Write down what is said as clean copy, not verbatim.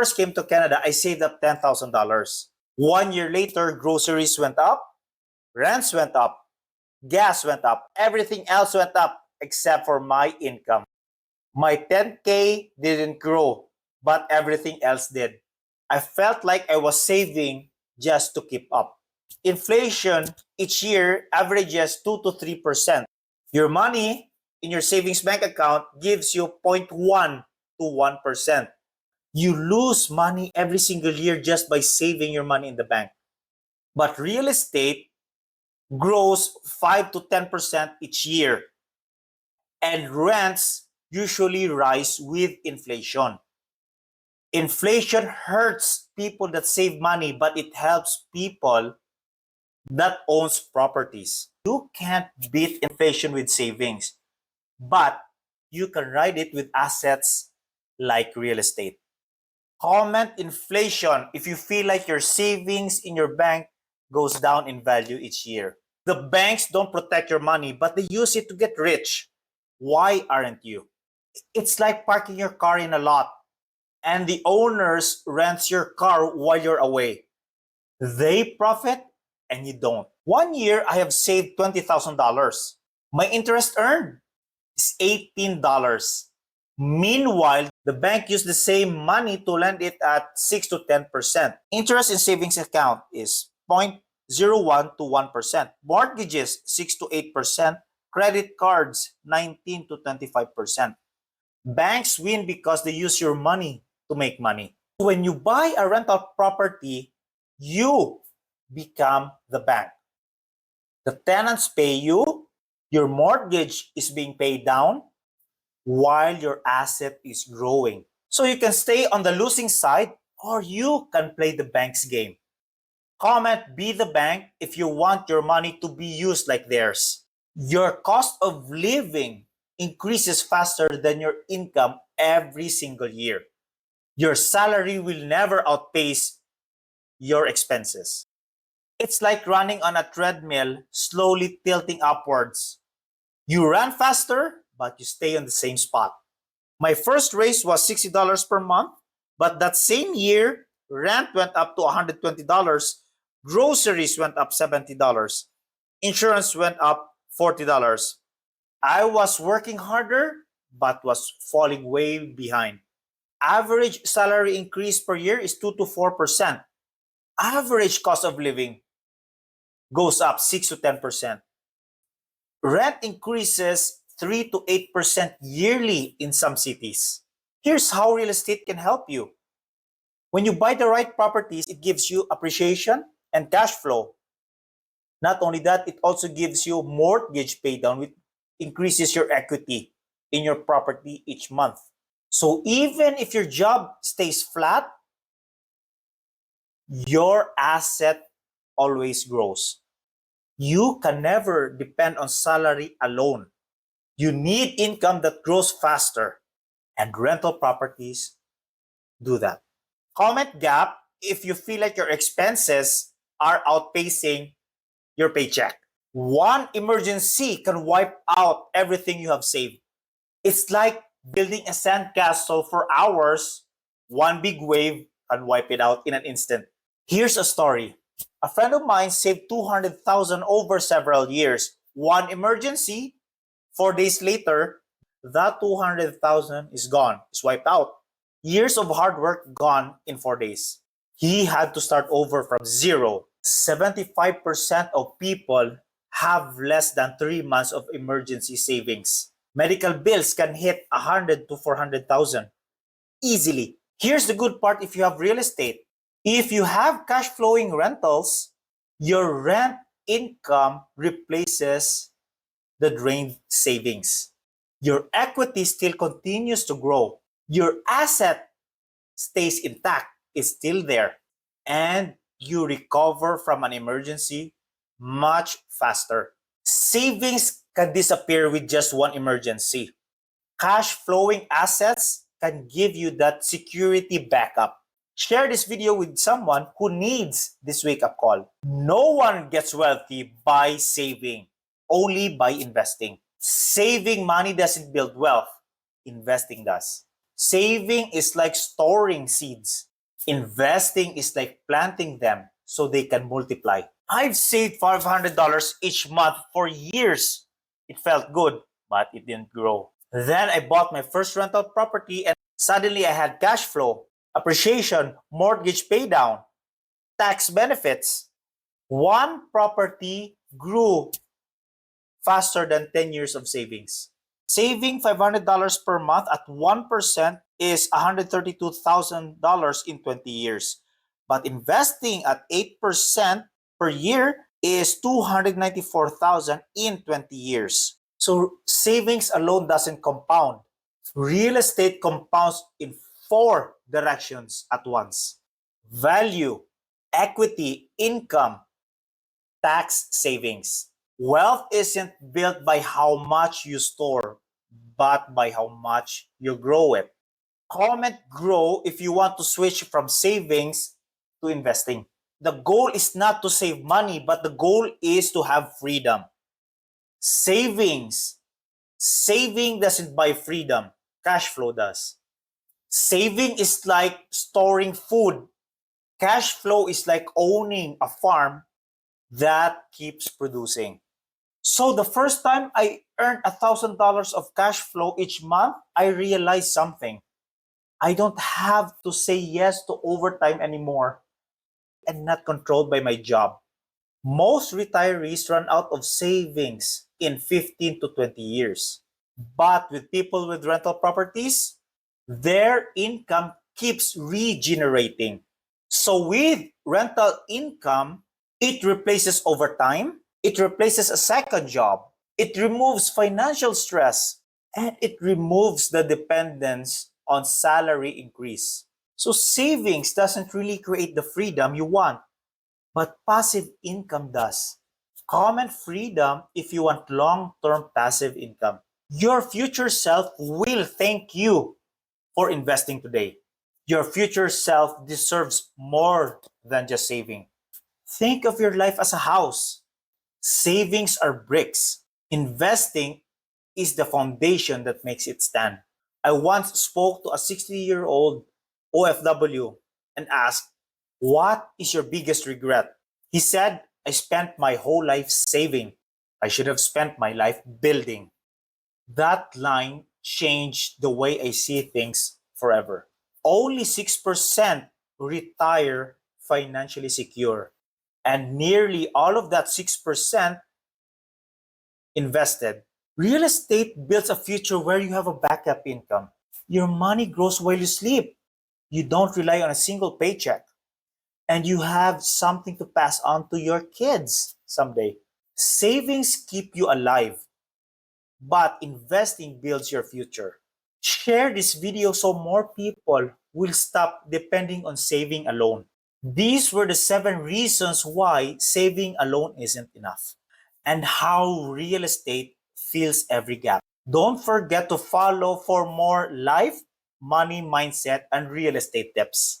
First came to Canada, I saved up $10,000. 1 year later, groceries went up, rents went up, gas went up, everything else went up except for my income. My 10K didn't grow, but everything else did. I felt like I was saving just to keep up. Inflation each year averages 2 to 3%. Your money in your savings bank account gives you 0.1 to 1%. You lose money every single year just by saving your money in the bank. But real estate grows 5 to 10% each year. And rents usually rise with inflation. Inflation hurts people that save money, but it helps people that owns properties. You can't beat inflation with savings, but you can ride it with assets like real estate. Comment inflation if you feel like your savings in your bank goes down in value each year. The banks don't protect your money, but they use it to get rich. Why aren't you? It's like parking your car in a lot and the owners rents your car while you're away. They profit and you don't. 1 year, I have saved $20,000. My interest earned is $18. Meanwhile, the bank used the same money to lend it at 6 to 10%. Interest in savings account is 0.01 to 1%. Mortgages, 6 to 8%. Credit cards, 19 to 25%. Banks win because they use your money to make money. When you buy a rental property, you become the bank. The tenants pay you, your mortgage is being paid down, while your asset is growing. So you can stay on the losing side or you can play the bank's game. Comment be the bank if you want your money to be used like theirs. Your cost of living increases faster than your income every single year. Your salary will never outpace your expenses. It's like running on a treadmill, slowly tilting upwards. You run faster, but you stay on the same spot. My first raise was $60 per month, but that same year, rent went up to $120, groceries went up $70, insurance went up $40. I was working harder, but was falling way behind. Average salary increase per year is 2 to 4%. Average cost of living goes up 6 to 10%. Rent increases 3 to 8% yearly in some cities. Here's how real estate can help you. When you buy the right properties, it gives you appreciation and cash flow. Not only that, it also gives you mortgage pay down, which increases your equity in your property each month. So even if your job stays flat, your asset always grows. You can never depend on salary alone. You need income that grows faster, and rental properties do that. Comment gap if you feel like your expenses are outpacing your paycheck. One emergency can wipe out everything you have saved. It's like building a sandcastle for hours. One big wave can wipe it out in an instant. Here's a story. A friend of mine saved $200,000 over several years. One emergency, 4 days later, that $200,000 is gone, is wiped out. Years of hard work gone in 4 days. He had to start over from zero. 75% of people have less than 3 months of emergency savings. Medical bills can hit 100 to 400,000 easily. Here's the good part if you have real estate. If you have cash flowing rentals, your rent income replaces the drained savings. Your equity still continues to grow. Your asset stays intact, is still there, and you recover from an emergency much faster. Savings can disappear with just one emergency. Cash flowing assets can give you that security backup. Share this video with someone who needs this wake-up call. No one gets wealthy by saving, only by investing. Saving money doesn't build wealth, investing does. Saving is like storing seeds. Investing is like planting them so they can multiply. I've saved $500 each month for years. It felt good, but it didn't grow. Then I bought my first rental property and suddenly I had cash flow, appreciation, mortgage paydown, tax benefits. One property grew faster than 10 years of savings. Saving $500 per month at 1% is $132,000 in 20 years. But investing at 8% per year is $294,000 in 20 years. So savings alone doesn't compound. Real estate compounds in four directions at once: value, equity, income, tax savings. Wealth isn't built by how much you store, but by how much you grow it. Comment grow if you want to switch from savings to investing. The goal is not to save money, but the goal is to have freedom. Savings. Saving doesn't buy freedom. Cash flow does. Saving is like storing food. Cash flow is like owning a farm that keeps producing. So the first time I earned $1,000 of cash flow each month, I realized something. I don't have to say yes to overtime anymore and not controlled by my job. Most retirees run out of savings in 15 to 20 years. But with people with rental properties, their income keeps regenerating. So with rental income, it replaces overtime, it replaces a second job, it removes financial stress, and it removes the dependence on salary increase. So savings doesn't really create the freedom you want, but passive income does. Comment freedom if you want long-term passive income. Your future self will thank you for investing today. Your future self deserves more than just saving. Think of your life as a house. Savings are bricks. Investing is the foundation that makes it stand. I once spoke to a 60-year-old OFW and asked, "What is your biggest regret?" He said, "I spent my whole life saving. I should have spent my life building." That line changed the way I see things forever. Only 6% retire financially secure, and nearly all of that 6% invested. Real estate builds a future where you have a backup income. Your money grows while you sleep. You don't rely on a single paycheck. And you have something to pass on to your kids someday. Savings keep you alive, but investing builds your future. Share this video so more people will stop depending on saving alone. These were the 7 reasons why saving alone isn't enough, and how real estate fills every gap. Don't forget to follow for more life, money, mindset, and real estate tips.